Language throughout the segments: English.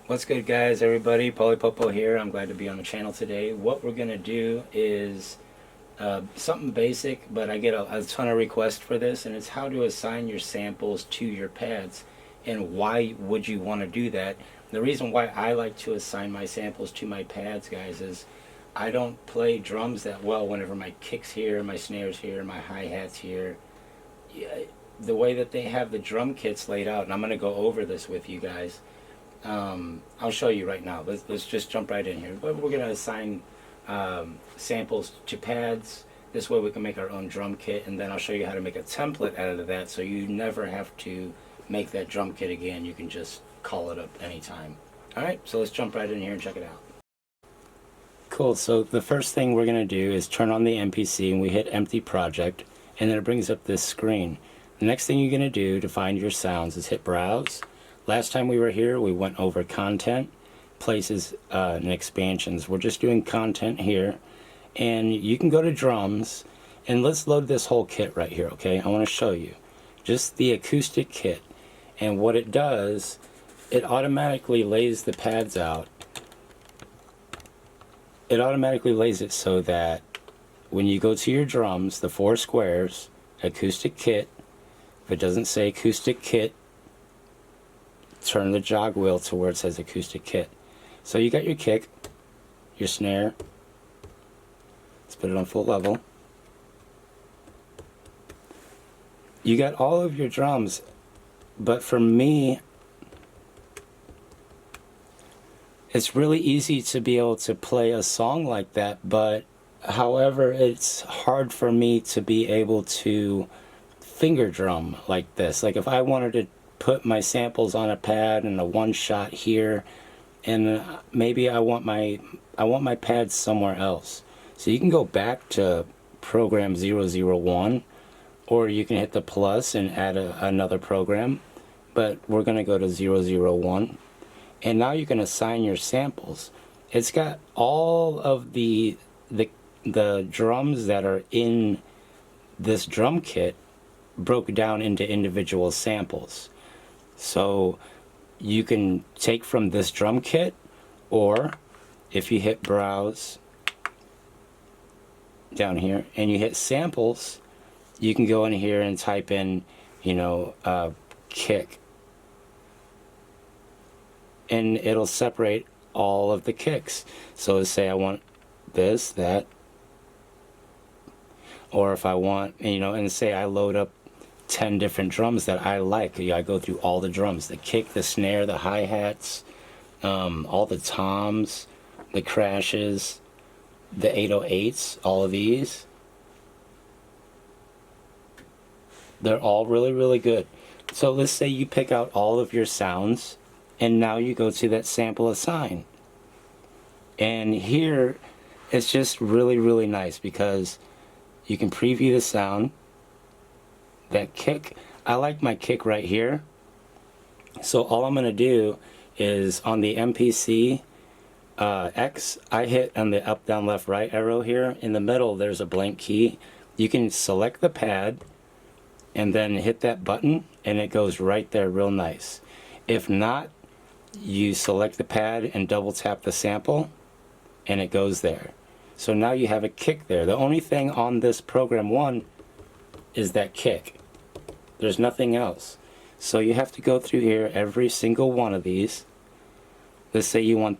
What's good, guys? Everybody, Polypopo here. I'm glad to be on the channel today. What we're gonna do is something basic, but I get a ton of requests for this, and it's how to assign your samples to your pads and why would you want to do that. The reason why I like to assign my samples to my pads, guys, is I don't play drums that well whenever my kicks here, my snares here, my hi-hats here. Yeah, the way that they have the drum kits laid out, and I'm going to go over this with you guys. I'll show you right now. Let's just jump right in here. But we're going to assign samples to pads. This way we can make our own drum kit, and then I'll show you how to make a template out of that so you never have to make that drum kit again. You can just call it up anytime. Alright, so let's jump right in here and check it out. Cool, so the first thing we're going to do is turn on the MPC and we hit empty project, and then it brings up this screen. The next thing you're going to do to find your sounds is hit browse. Last time we were here, we went over content, places, and expansions. We're just doing content here, and you can go to drums, and let's load this whole kit right here, okay? I want to show you just the acoustic kit, and what it does, it automatically lays the pads out. It automatically lays it so that when you go to your drums, the 4 squares, acoustic kit, if it doesn't say acoustic kit, turn the jog wheel to where it says acoustic kit. So you got your kick, your snare. Let's put it on full level. You got all of your drums, but for me, it's really easy to be able to play a song like that, but however, it's hard for me to be able to finger drum like this. Like if I wanted to put my samples on a pad and a one shot here, and maybe I want my pads somewhere else. So you can go back to program 001, or you can hit the plus and add another program, but we're going to go to 001, and now you can assign your samples. It's got all of the drums that are in this drum kit broke down into individual samples. So you can take from this drum kit, or if you hit browse down here and you hit samples, you can go in here and type in, kick, and it'll separate all of the kicks. So let's say I want this, that, or if I want, and say I load up 10 different drums that I like. I go through all the drums, the kick, the snare, the hi-hats, all the toms, the crashes, the 808s, all of these. They're all really, really good. So let's say you pick out all of your sounds, and now you go to that sample assign. And here, it's just really, really nice because you can preview the sound. That kick, I like my kick right here. So all I'm going to do is on the MPC X, I hit on the up, down, left, right arrow here. In the middle, there's a blank key. You can select the pad and then hit that button, and it goes right there real nice. If not, you select the pad and double tap the sample, and it goes there. So now you have a kick there. The only thing on this program 1 is that kick. There's nothing else. So you have to go through here every single one of these. Let's say you want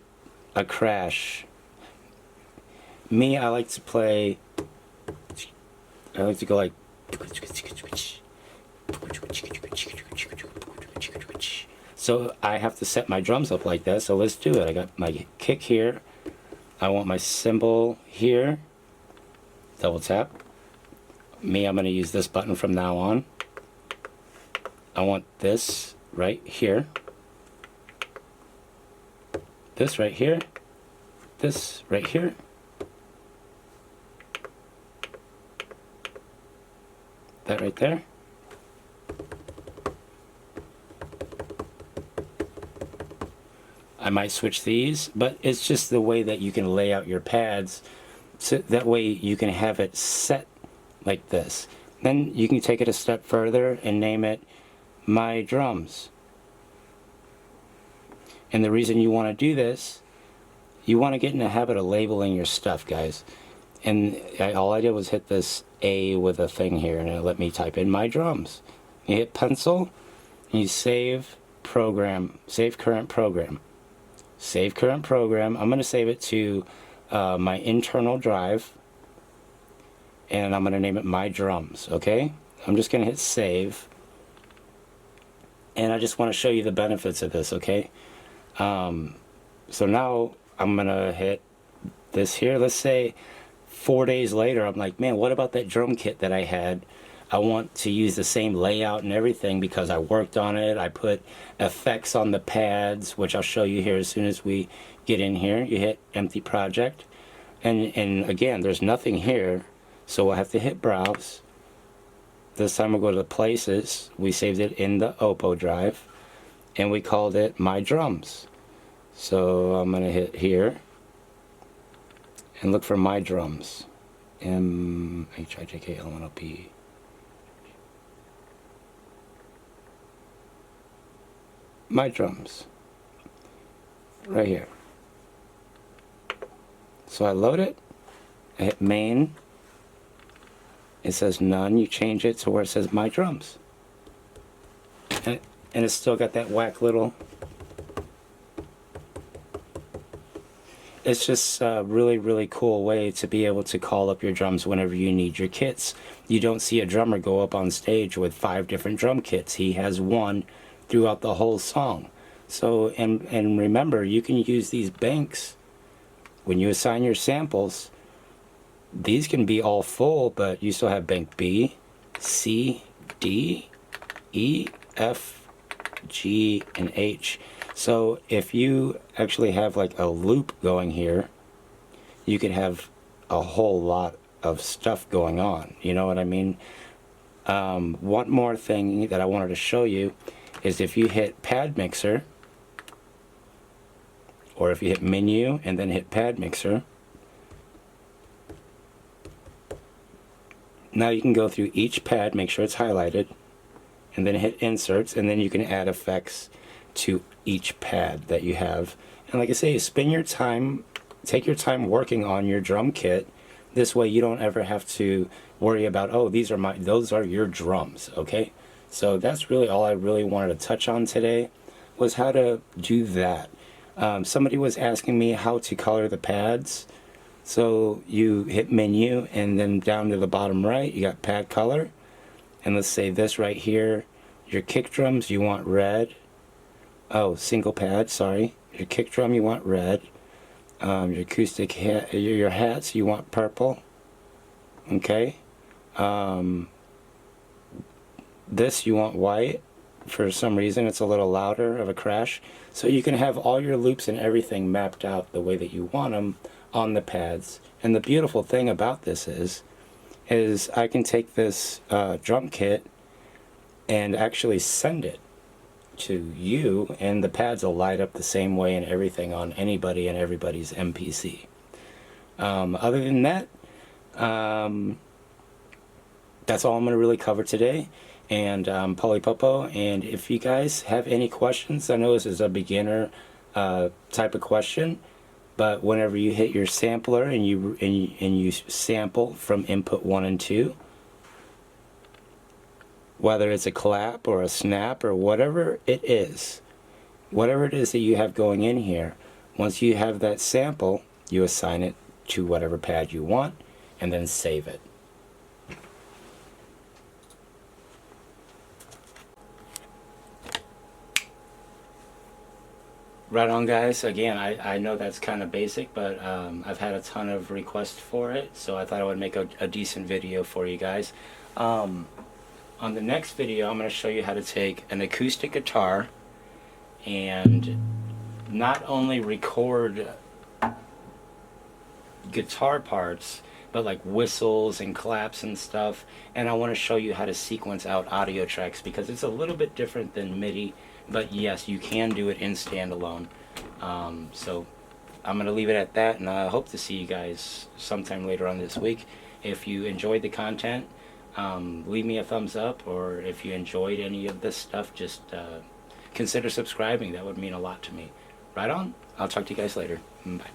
a crash. Me, I like to go like, so I have to set my drums up like that. So let's do it. I got my kick here. I want my cymbal here. Double tap. Me, I'm going to use this button from now on. I want this right here. This right here. This right here. That right there. I might switch these, but it's just the way that you can lay out your pads, so that way you can have it set like this. Then you can take it a step further and name it My Drums. And the reason you want to do this, you want to get in the habit of labeling your stuff, guys. And all I did was hit this A with a thing here, and it let me type in my drums. You hit pencil, and you save program, save current program. Save current program. I'm going to save it to my internal drive, and I'm going to name it my drums, okay? I'm just going to hit save, and I just want to show you the benefits of this, okay? So now I'm going to hit this here. Let's say 4 days later, I'm like, man, what about that drum kit that I had? I want to use the same layout and everything because I worked on it. I put effects on the pads, which I'll show you here as soon as we get in here. You hit empty project, and again, there's nothing here, so we'll have to hit browse. This time we'll go to the places. We saved it in the Oppo drive, and we called it my drums. So I'm gonna hit here and look for my drums. MHIJKL1OP. My drums. Right here. So I load it. I hit main. It says none. You change it to where it says my drums. And it's still got that whack little. It's just a really, really cool way to be able to call up your drums whenever you need your kits. You don't see a drummer go up on stage with 5 different drum kits. He has one throughout the whole song. So, and remember, you can use these banks when you assign your samples. These can be all full, but you still have bank B, C, D, E, F, G, and H. So if you actually have like a loop going here, you could have a whole lot of stuff going on. You know what I mean? One more thing that I wanted to show you is if you hit pad mixer, or if you hit menu and then hit pad mixer, now you can go through each pad, make sure it's highlighted, and then hit inserts, and then you can add effects to each pad that you have. And like I say, spend your time, take your time working on your drum kit. This way you don't ever have to worry about, oh, those are your drums, okay? So that's really all I really wanted to touch on today, was how to do that. Somebody was asking me how to color the pads. So you hit menu, and then down to the bottom right, you got pad color. And let's say this right here, your kick drums, you want red. Oh, single pad, sorry. Your kick drum, you want red. Your acoustic hat, your hats, you want purple. Okay. This you want white. For some reason it's a little louder of a crash. So you can have all your loops and everything mapped out the way that you want them on the pads. And the beautiful thing about this is I can take this drum kit and actually send it to you, and the pads will light up the same way and everything on anybody and everybody's MPC. Other than that, that's all I'm going to really cover today. And Polypopo, and if you guys have any questions, I know this is a beginner type of question, but whenever you hit your sampler and you sample from input 1 and 2, whether it's a clap or a snap or whatever it is that you have going in here, once you have that sample, you assign it to whatever pad you want and then save it. Right on, guys. Again, I know that's kind of basic, but I've had a ton of requests for it, so I thought I would make a decent video for you guys. On the next video, I'm going to show you how to take an acoustic guitar and not only record guitar parts, but like whistles and claps and stuff. And I want to show you how to sequence out audio tracks, because it's a little bit different than MIDI, but yes, you can do it in standalone. So I'm going to leave it at that, and I hope to see you guys sometime later on this week. If you enjoyed the content, leave me a thumbs up, or if you enjoyed any of this stuff, just consider subscribing. That would mean a lot to me. Right on. I'll talk to you guys later. Bye.